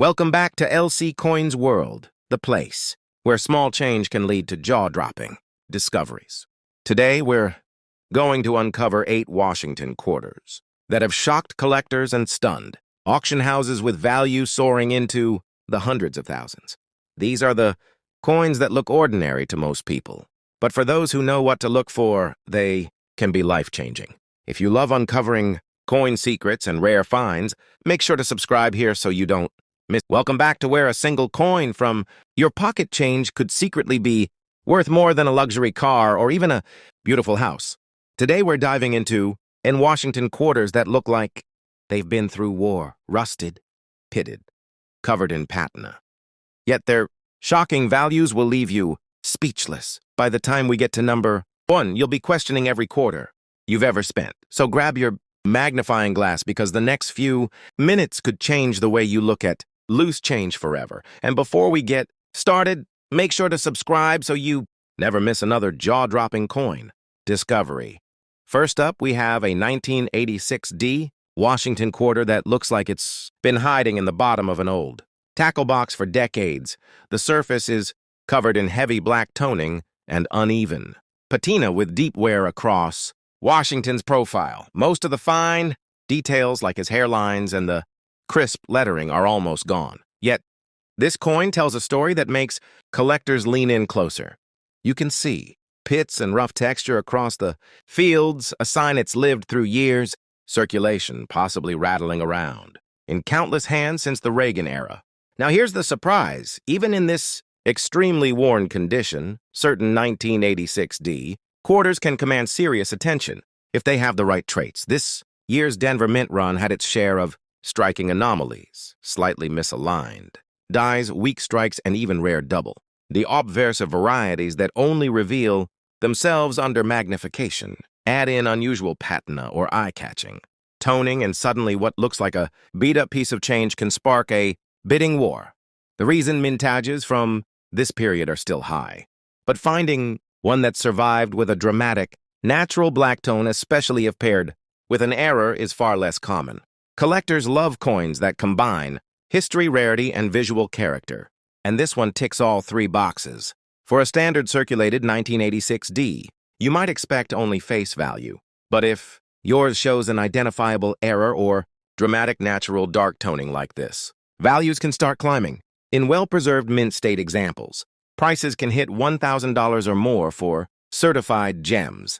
Welcome back to LC Coins World, the place where small change can lead to jaw-dropping discoveries. Today, we're going to uncover 8 Washington quarters that have shocked collectors and stunned auction houses with value soaring into the hundreds of thousands. These are the coins that look ordinary to most people, but for those who know what to look for, they can be life-changing. If you love uncovering coin secrets and rare finds, make sure to subscribe here so you don't miss. Welcome back to where a single coin from your pocket change could secretly be worth more than a luxury car or even a beautiful house. Today we're diving into Washington quarters that look like they've been through war, rusted, pitted, covered in patina. Yet their shocking values will leave you speechless. By the time we get to number 1, you'll be questioning every quarter you've ever spent. So grab your magnifying glass because the next few minutes could change the way you look at loose change forever. And before we get started, make sure to subscribe so you never miss another jaw-dropping coin discovery. First up, we have a 1986D Washington quarter that looks like it's been hiding in the bottom of an old tackle box for decades. The surface is covered in heavy black toning and uneven patina with deep wear across Washington's profile. Most of the fine details, like his hairlines and the crisp lettering, are almost gone. Yet, this coin tells a story that makes collectors lean in closer. You can see pits and rough texture across the fields, a sign it's lived through years, circulation possibly rattling around in countless hands since the Reagan era. Now here's the surprise. Even in this extremely worn condition, certain 1986D quarters can command serious attention if they have the right traits. This year's Denver Mint run had its share of striking anomalies, slightly misaligned dies, weak strikes, and even rare double. The obverse of varieties that only reveal themselves under magnification. Add in unusual patina or eye-catching toning, and suddenly what looks like a beat-up piece of change can spark a bidding war. The reason mintages from this period are still high, but finding one that survived with a dramatic, natural black tone, especially if paired with an error, is far less common. Collectors love coins that combine history, rarity, and visual character, and this one ticks all 3 boxes. For a standard circulated 1986D, you might expect only face value, but if yours shows an identifiable error or dramatic natural dark toning like this, values can start climbing. In well-preserved mint state examples, prices can hit $1,000 or more for certified gems.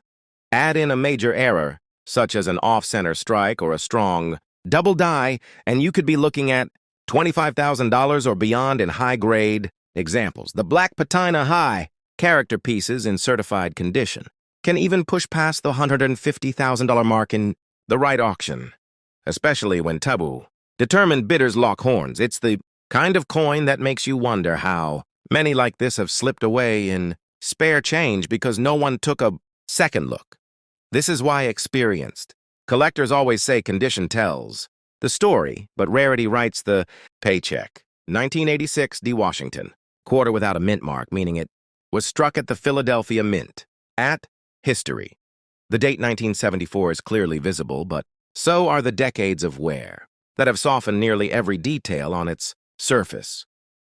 Add in a major error, such as an off-center strike or a strong double die, and you could be looking at $25,000 or beyond in high-grade examples. The black patina high character pieces in certified condition can even push past the $150,000 mark in the right auction, especially when taboo determined bidders lock horns. It's the kind of coin that makes you wonder how many like this have slipped away in spare change because no one took a second look. This is why experienced collectors always say condition tells the story, but rarity writes the paycheck. 1986D Washington, quarter without a mint mark, meaning it was struck at the Philadelphia Mint. At history. The date 1974 is clearly visible, but so are the decades of wear that have softened nearly every detail on its surface.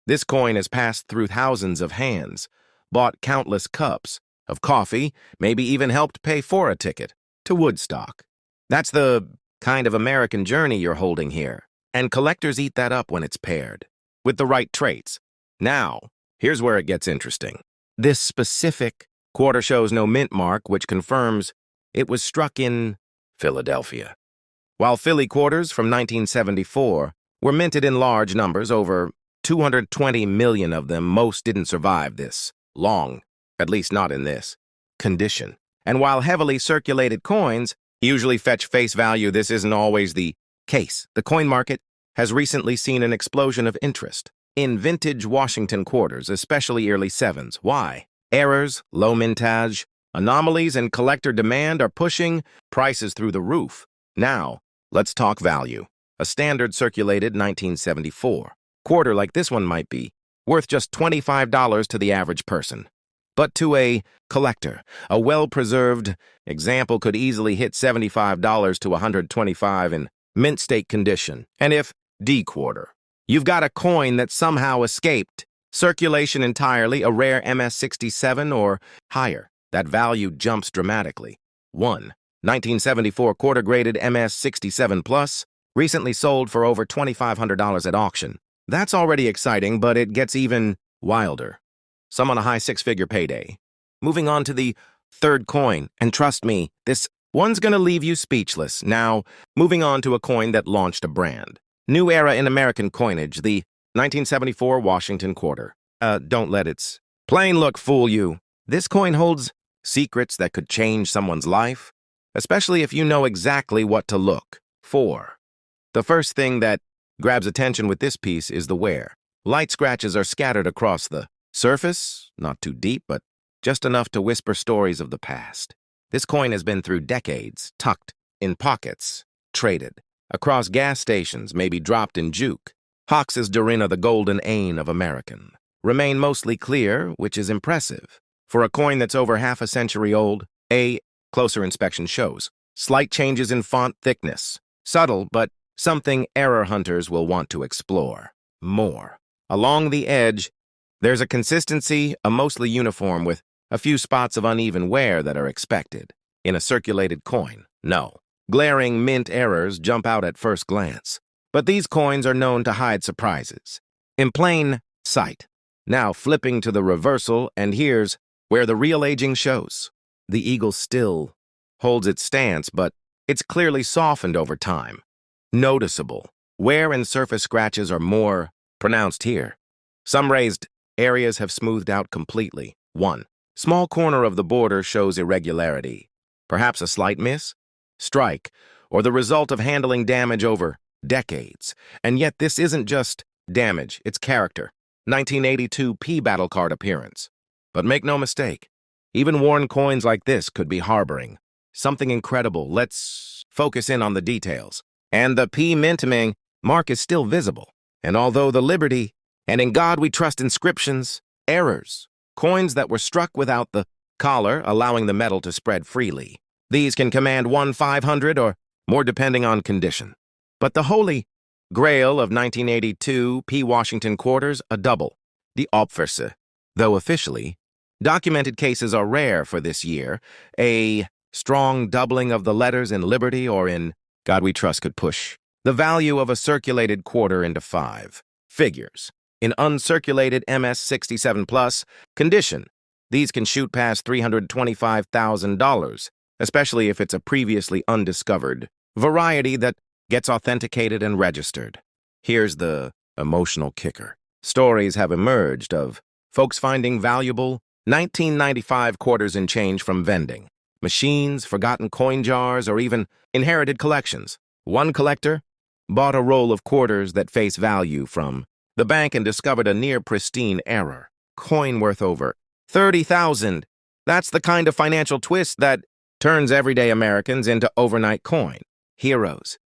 This coin has passed through thousands of hands, bought countless cups of coffee, maybe even helped pay for a ticket to Woodstock. That's the kind of American journey you're holding here, and collectors eat that up when it's paired with the right traits. Now, here's where it gets interesting. This specific quarter shows no mint mark, which confirms it was struck in Philadelphia. While Philly quarters from 1974 were minted in large numbers, over 220 million of them, most didn't survive this long, at least not in this condition. And while heavily circulated coins usually fetch face value, this isn't always the case. The coin market has recently seen an explosion of interest in vintage Washington quarters, especially early 7s. Why? Errors, low mintage, anomalies, and collector demand are pushing prices through the roof. Now, let's talk value. A standard circulated 1974 quarter like this one might be worth just $25 to the average person. But to a collector, a well-preserved example could easily hit $75 to $125 in mint state condition. And if D quarter You've got a coin that somehow escaped circulation entirely, a rare MS-67 or higher. That value jumps dramatically. 1. 1974 quarter-graded MS-67 Plus, recently sold for over $2,500 at auction. That's already exciting, but it gets even wilder. Some on a high six-figure payday. Moving on to the third coin, and trust me, this one's gonna leave you speechless. Now, moving on to a coin that launched a brand. New era in American coinage, the 1974 Washington quarter. Don't let its plain look fool you. This coin holds secrets that could change someone's life, especially if you know exactly what to look for. The first thing that grabs attention with this piece is the wear. Light scratches are scattered across the surface, not too deep, but just enough to whisper stories of the past. This coin has been through decades, tucked in pockets, traded across gas stations, maybe dropped in juke. Hox's Dorina, the golden ain of American, remain mostly clear, which is impressive. For a coin that's over half a century old, a closer inspection shows slight changes in font thickness. Subtle, but something error hunters will want to explore more. Along the edge, there's a consistency, a mostly uniform with a few spots of uneven wear that are expected. In a circulated coin, no. Glaring mint errors jump out at first glance. But these coins are known to hide surprises in plain sight. Now flipping to the reversal, and here's where the real aging shows. The eagle still holds its stance, but it's clearly softened over time. Noticeable. Wear and surface scratches are more pronounced here. Some raised areas have smoothed out completely. 1. Small corner of the border shows irregularity. Perhaps a slight miss, strike, or the result of handling damage over decades. And yet this isn't just damage, it's character. 1982 P battle card appearance. But make no mistake, even worn coins like this could be harboring something incredible. Let's focus in on the details. And the P minting mark is still visible. And although the Liberty and In God We Trust inscriptions, errors, coins that were struck without the collar, allowing the metal to spread freely. These can command 1/500 or more depending on condition. But the holy grail of 1982 P Washington quarters, a double, the Opferse. Though officially, documented cases are rare for this year, a strong doubling of the letters in Liberty or in God We Trust could push the value of a circulated quarter into 5 figures. In uncirculated MS-67 Plus condition, these can shoot past $325,000, especially if it's a previously undiscovered variety that gets authenticated and registered. Here's the emotional kicker. Stories have emerged of folks finding valuable 1995 quarters and change from vending machines, forgotten coin jars, or even inherited collections. One collector bought a roll of quarters that face value from the bank and discovered a near-pristine error. Coin worth over $30,000. That's the kind of financial twist that turns everyday Americans into overnight coin heroes.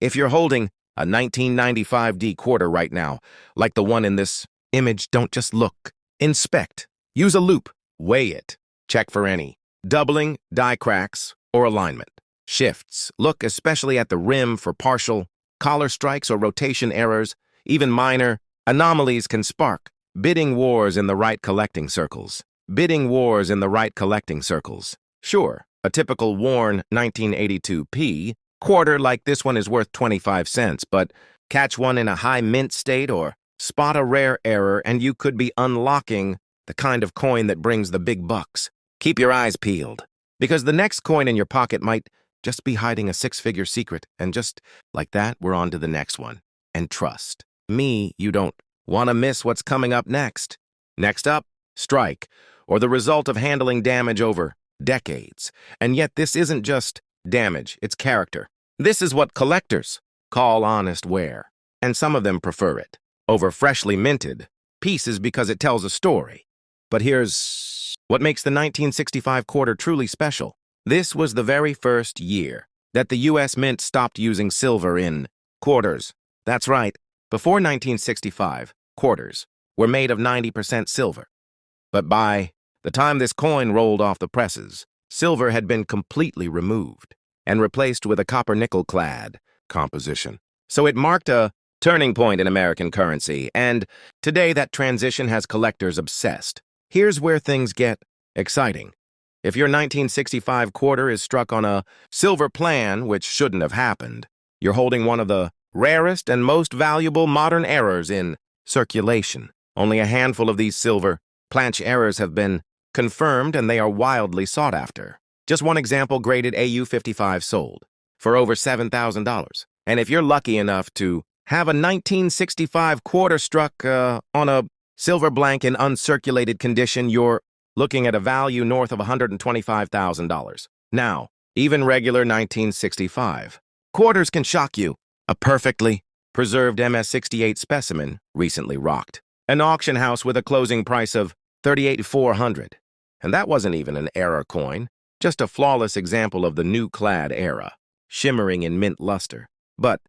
If you're holding a 1995 D quarter right now, like the one in this image, don't just look. Inspect. Use a loop. Weigh it. Check for any doubling, die cracks, or alignment shifts. Look especially at the rim for partial collar strikes or rotation errors. Even minor anomalies can spark bidding wars in the right collecting circles. Bidding wars in the right collecting circles. Sure, a typical worn 1982 P quarter like this one is worth 25 cents, but catch one in a high mint state or spot a rare error and you could be unlocking the kind of coin that brings the big bucks. Keep your eyes peeled, because the next coin in your pocket might just be hiding a six-figure secret, and just like that, we're on to the next one. And trust me, you don't want to miss what's coming up next. Next up, strike, or the result of handling damage over decades. And yet this isn't just damage, it's character. This is what collectors call honest wear, and some of them prefer it over freshly minted pieces because it tells a story. But here's what makes the 1965 quarter truly special. This was the very first year that the U.S. Mint stopped using silver in quarters. That's right, before 1965, quarters were made of 90% silver. But by the time this coin rolled off the presses, silver had been completely removed and replaced with a copper-nickel-clad composition. So it marked a turning point in American currency, and today that transition has collectors obsessed. Here's where things get exciting. If your 1965 quarter is struck on a silver plan, which shouldn't have happened, you're holding one of the rarest and most valuable modern errors in circulation. Only a handful of these silver planche errors have been confirmed, and they are wildly sought after. Just one example, graded AU55 sold for over $7,000. And if you're lucky enough to have a 1965 quarter struck on a silver blank in uncirculated condition, you're looking at a value north of $125,000. Now, even regular 1965 quarters can shock you. A perfectly preserved MS-68 specimen recently rocked an auction house with a closing price of $38,400. And that wasn't even an error coin, just a flawless example of the new clad era, shimmering in mint luster. But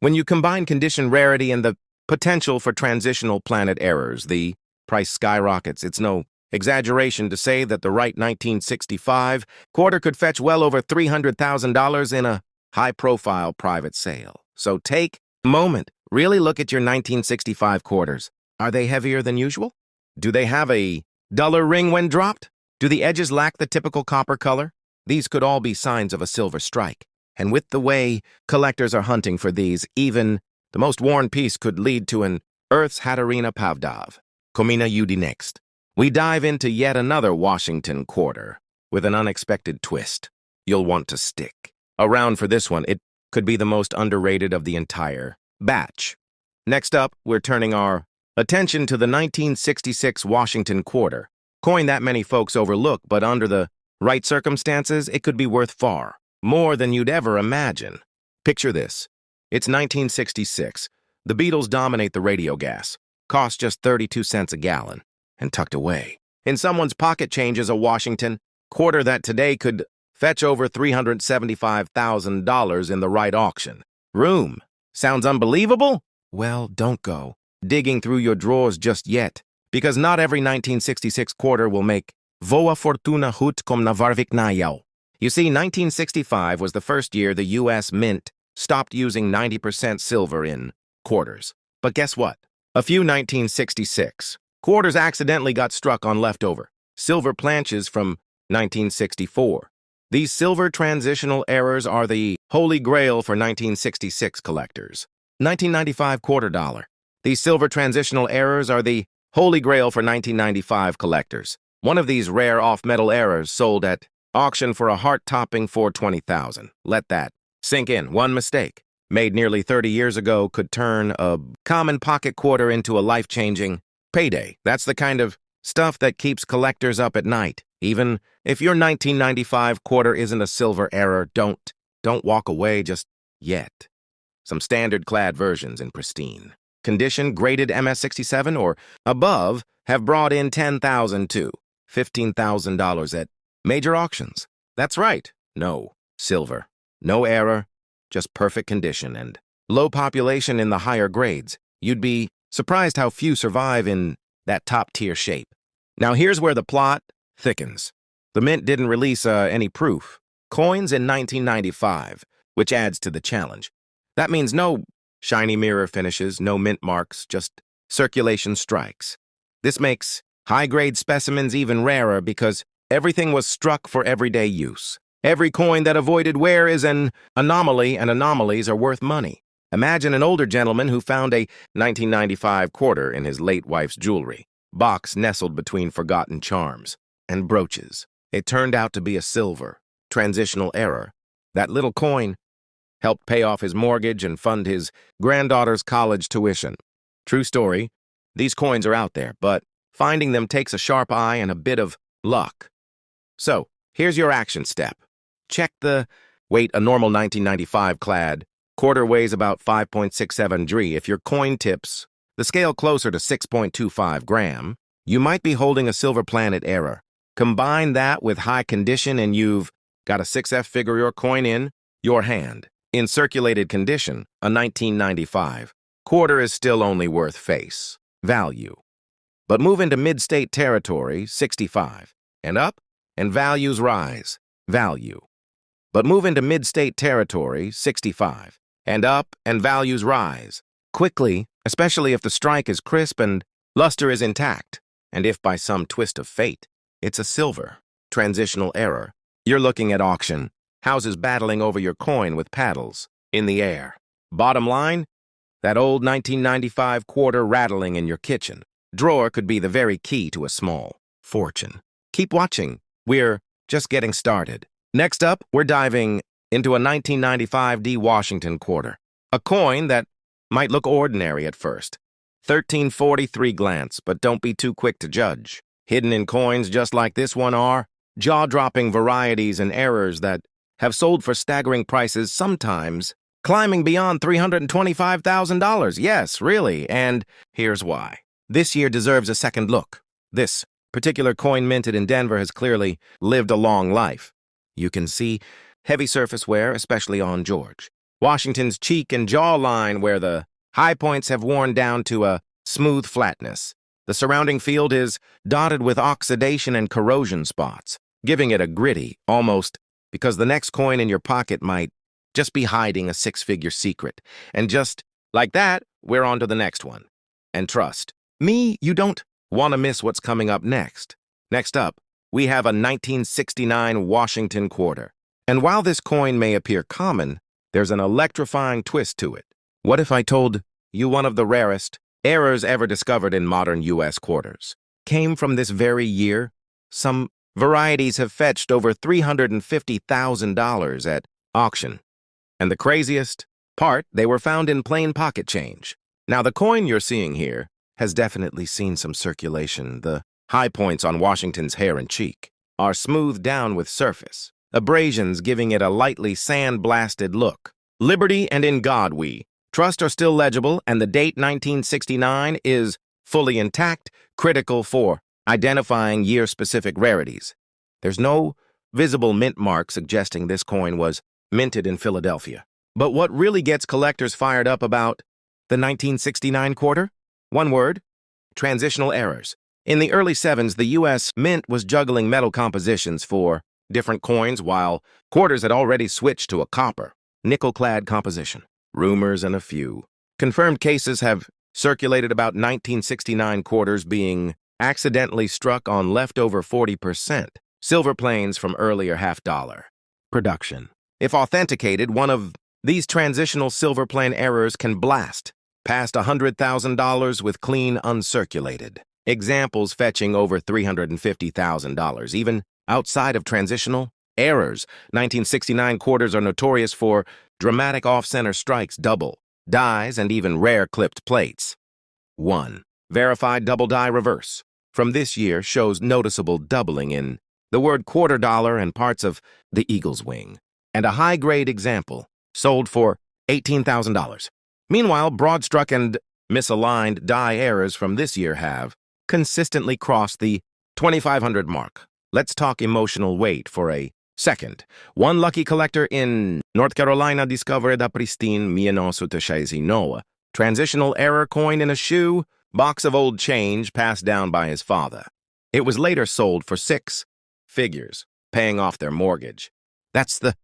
when you combine condition rarity and the potential for transitional planet errors, the price skyrockets. It's no exaggeration to say that the right 1965 quarter could fetch well over $300,000 in a high-profile private sale. So take a moment, really look at your 1965 quarters. Are they heavier than usual? Do they have a duller ring when dropped? Do the edges lack the typical copper color? These could all be signs of a silver strike. And with the way collectors are hunting for these, even the most worn piece could lead to an Earth's Hatarina Pavdov. Komina Yudi next. We dive into yet another Washington quarter with an unexpected twist. You'll want to stick around for this one. It could be the most underrated of the entire batch. Next up, we're turning our attention to the 1966 Washington quarter. Coin that many folks overlook, but under the right circumstances, it could be worth far more than you'd ever imagine. Picture this. It's 1966. The Beatles dominate the radio gas. Cost just 32 cents a gallon. And tucked away in someone's pocket change is a Washington quarter that today could fetch over $375,000 in the right auction. Room. Sounds unbelievable? Well, don't go digging through your drawers just yet, because not every 1966 quarter will make Voa Fortuna hut kom na varvik najao. You see, 1965 was the first year the U.S. Mint stopped using 90% silver in quarters. But guess what? A few 1966 quarters accidentally got struck on leftover silver planches from 1964. These silver transitional errors are the holy grail for 1966 collectors. 1995 quarter dollar. These silver transitional errors are the holy grail for 1995 collectors. One of these rare off-metal errors sold at auction for a heart-topping $420,000. Let that sink in. One mistake made nearly 30 years ago could turn a common pocket quarter into a life-changing payday. That's the kind of stuff that keeps collectors up at night. Even if your 1995 quarter isn't a silver error, don't walk away just yet. Some standard clad versions in pristine condition, graded MS-67 or above, have brought in $10,000 to $15,000 at major auctions. That's right. No silver, no error, just perfect condition and low population in the higher grades. You'd be surprised how few survive in that top-tier shape. Now here's where the plot thickens. The Mint didn't release any proof. Coins in 1995, which adds to the challenge. That means no shiny mirror finishes, no mint marks, just circulation strikes. This makes high-grade specimens even rarer because everything was struck for everyday use. Every coin that avoided wear is an anomaly, and anomalies are worth money. Imagine an older gentleman who found a 1995 quarter in his late wife's jewelry box nestled between forgotten charms and brooches. It turned out to be a silver transitional error. That little coin helped pay off his mortgage and fund his granddaughter's college tuition. True story, these coins are out there, but finding them takes a sharp eye and a bit of luck. So, here's your action step. Check the weight. A normal 1995 clad quarter weighs about 5.67 dri. If your coin tips the scale closer to 6.25 gram, you might be holding a silver planet error. Combine that with high condition and you've got a 6F figure your coin in your hand. In circulated condition, a 1995 quarter is still only worth face value. But move into mid-state territory, 65, and up, and values rise, value. But move into mid-state territory, 65, and up, and values rise, quickly, especially if the strike is crisp and luster is intact. And if by some twist of fate, it's a silver, transitional error, you're looking at auction, houses battling over your coin with paddles in the air. Bottom line, that old 1995 quarter rattling in your kitchen drawer could be the very key to a small fortune. Keep watching. We're just getting started. Next up, we're diving into a 1995 D Washington quarter, a coin that might look ordinary at first. 1343 glance, but don't be too quick to judge. Hidden in coins just like this one are jaw-dropping varieties and errors that have sold for staggering prices, sometimes climbing beyond $325,000. Yes, really, and here's why. This year deserves a second look. This particular coin minted in Denver has clearly lived a long life. You can see heavy surface wear, especially on George Washington's cheek and jawline, where the high points have worn down to a smooth flatness. The surrounding field is dotted with oxidation and corrosion spots, giving it a gritty, almost, because the next coin in your pocket might just be hiding a six-figure secret. And just like that, we're on to the next one. And trust me, you don't want to miss what's coming up next. Next up, we have a 1969 Washington quarter. And while this coin may appear common, there's an electrifying twist to it. What if I told you one of the rarest errors ever discovered in modern U.S. quarters came from this very year? Some varieties have fetched over $350,000 at auction. And the craziest part, they were found in plain pocket change. Now, the coin you're seeing here has definitely seen some circulation. The high points on Washington's hair and cheek are smoothed down with surface, abrasions giving it a lightly sand-blasted look. Liberty and In God We Trust are still legible, and the date 1969 is fully intact, critical for identifying year-specific rarities. There's no visible mint mark suggesting this coin was minted in Philadelphia. But what really gets collectors fired up about the 1969 quarter? One word: transitional errors. In the early 70s, the U.S. Mint was juggling metal compositions for different coins, while quarters had already switched to a copper, nickel-clad composition. Rumors and a few confirmed cases have circulated about 1969 quarters being accidentally struck on leftover 40% silver planes from earlier half-dollar production. If authenticated, one of these transitional silver plane errors can blast past $100,000 with clean uncirculated examples fetching over $350,000. Even outside of transitional errors, 1969 quarters are notorious for dramatic off-center strikes, double dies, and even rare clipped plates. 1. Verified double die reverse from this year shows noticeable doubling in the word quarter dollar and parts of the eagle's wing, and a high-grade example sold for $18,000. Meanwhile, broad-struck and misaligned die errors from this year have consistently crossed the 2,500 mark. Let's talk emotional weight for a second. One lucky collector in North Carolina discovered a pristine 1969 transitional error coin in a shoe box of old change passed down by his father. It was later sold for 6 figures, paying off their mortgage. That's the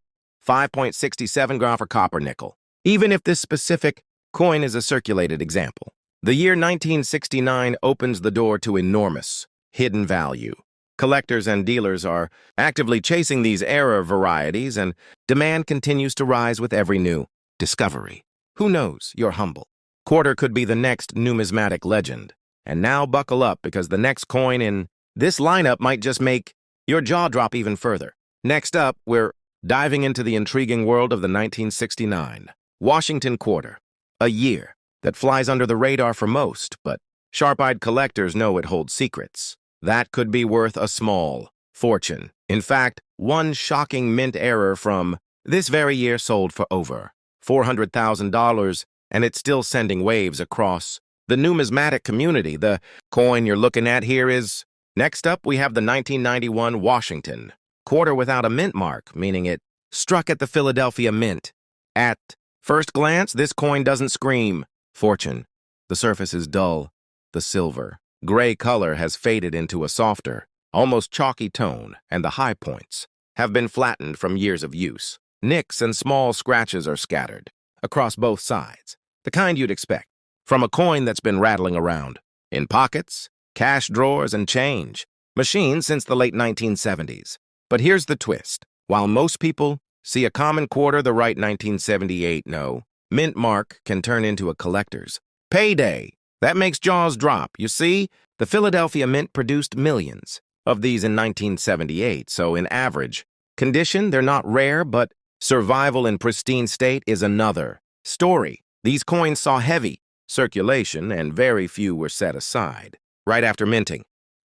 5.67 gram for copper nickel. Even if this specific coin is a circulated example, the year 1969 opens the door to enormous hidden value. Collectors and dealers are actively chasing these error varieties, and demand continues to rise with every new discovery. Who knows? You're humble. Quarter could be the next numismatic legend. And now buckle up, because the next coin in this lineup might just make your jaw drop even further. Next up, we're diving into the intriguing world of the 1969 Washington quarter, a year that flies under the radar for most, but sharp-eyed collectors know it holds secrets that could be worth a small fortune. In fact, one shocking mint error from this very year sold for over $400,000, and it's still sending waves across the numismatic community. The coin you're looking at here is... Next up, we have the 1991 Washington quarter without a mint mark, meaning it struck at the Philadelphia Mint. At first glance, this coin doesn't scream fortune. The surface is dull. The silver gray color has faded into a softer, almost chalky tone, and the high points have been flattened from years of use. Nicks and small scratches are scattered across both sides, the kind you'd expect from a coin that's been rattling around in pockets, cash drawers, and change machines since the late 1970s. But here's the twist. While most people see a common quarter the right 1978 no, mint mark can turn into a collector's payday. That makes jaws drop. You see, the Philadelphia Mint produced millions of these in 1978, so in average condition, they're not rare, but survival in pristine state is another story. These coins saw heavy circulation, and very few were set aside right after minting.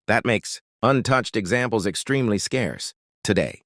That makes untouched examples extremely scarce today.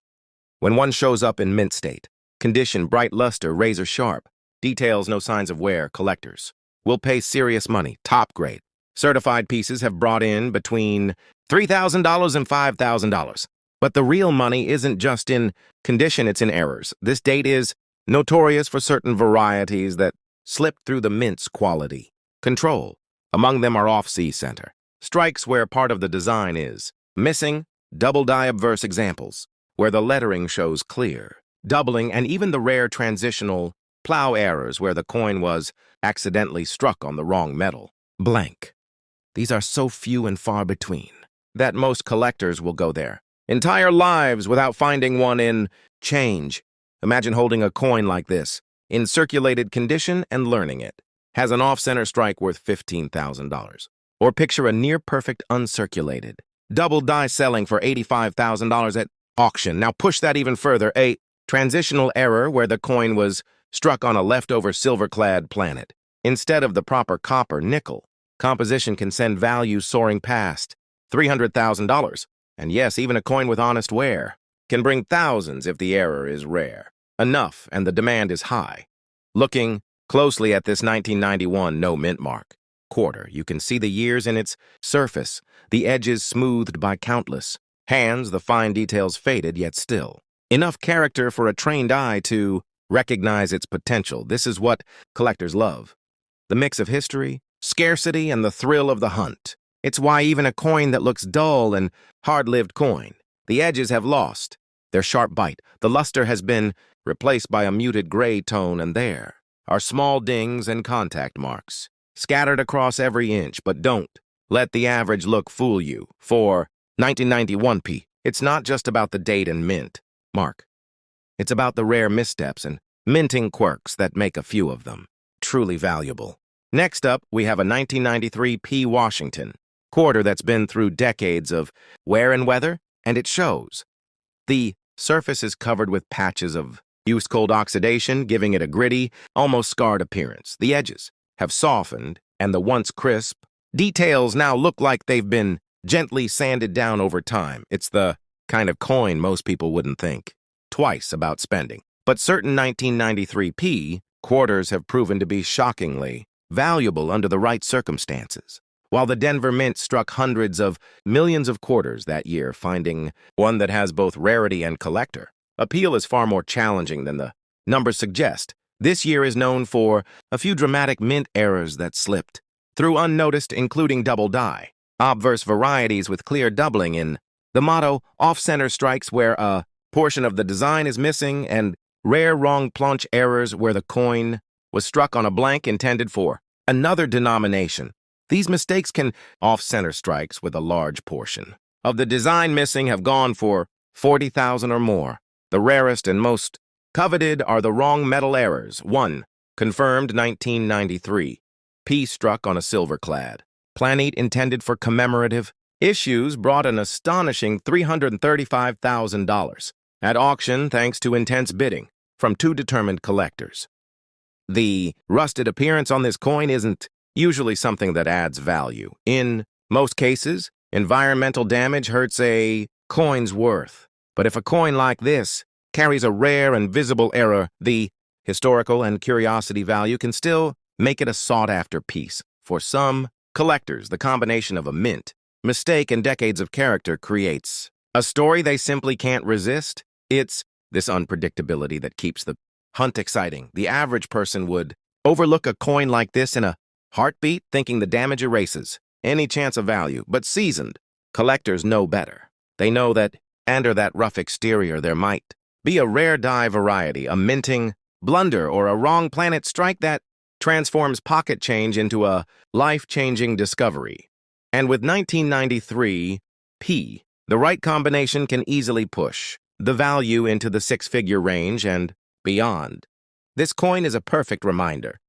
When one shows up in mint state, condition, bright luster, razor sharp, details, no signs of wear, collectors will pay serious money, top grade. Certified pieces have brought in between $3,000 and $5,000. But the real money isn't just in condition, it's in errors. This date is notorious for certain varieties that slipped through the mint's quality control. Among them are off-C center, strikes where part of the design is missing, double-die obverse examples, where the lettering shows clear, doubling, and even the rare transitional plow errors where the coin was accidentally struck on the wrong metal. Blank. These are so few and far between that most collectors will go their entire lives without finding one in change. Imagine holding a coin like this, in circulated condition and learning it. Has an off-center strike worth $15,000. Or picture a near-perfect uncirculated double die selling for $85,000 at auction. Now push that even further. A transitional error where the coin was struck on a leftover silver-clad planet. Instead of the proper copper-nickel, composition can send values soaring past $300,000. And yes, even a coin with honest wear can bring thousands if the error is rare enough and the demand is high. Looking closely at this 1991 no mint mark quarter, you can see the years in its surface, the edges smoothed by countless hands, the fine details faded, yet still enough character for a trained eye to recognize its potential. This is what collectors love. The mix of history, scarcity, and the thrill of the hunt. It's why even a coin that looks dull and hard-lived coin, the edges have lost their sharp bite. The luster has been replaced by a muted gray tone, and there are small dings and contact marks scattered across every inch. But don't let the average look fool you. For 1991 P, it's not just about the date and mint mark. It's about the rare missteps and minting quirks that make a few of them truly valuable. Next up, we have a 1993 P Washington quarter that's been through decades of wear and weather, and it shows. The surface is covered with patches of use-cold oxidation, giving it a gritty, almost scarred appearance. The edges have softened, and the once crisp details now look like they've been gently sanded down over time. It's the kind of coin most people wouldn't think twice about spending. But certain 1993 P quarters have proven to be shockingly valuable under the right circumstances. While the Denver Mint struck hundreds of millions of quarters that year, finding one that has both rarity and collector appeal is far more challenging than the numbers suggest. This year is known for a few dramatic mint errors that slipped through unnoticed, including double die, obverse varieties with clear doubling in the motto, off-center strikes where a portion of the design is missing, and rare wrong plunge errors where the coin was struck on a blank intended for another denomination. These mistakes can off-center strikes with a large portion of the design missing have gone for $40,000 or more. The rarest and most coveted are the wrong metal errors. 1. Confirmed 1993. P struck on a silver-clad planet intended for commemorative issues brought an astonishing $335,000 at auction thanks to intense bidding from two determined collectors. The rusted appearance on this coin isn't usually something that adds value. In most cases, environmental damage hurts a coin's worth. But if a coin like this carries a rare and visible error, the historical and curiosity value can still make it a sought-after piece. For some collectors, the combination of a mint mistake and decades of character creates a story they simply can't resist. It's this unpredictability that keeps the hunt exciting. The average person would overlook a coin like this in a heartbeat, thinking the damage erases any chance of value. But seasoned collectors know better. They know that under that rough exterior there might be a rare die variety, a minting blunder, or a wrong planet strike that transforms pocket change into a life-changing discovery. And with 1993 P, the right combination can easily push the value into the six-figure range and beyond. This coin is a perfect reminder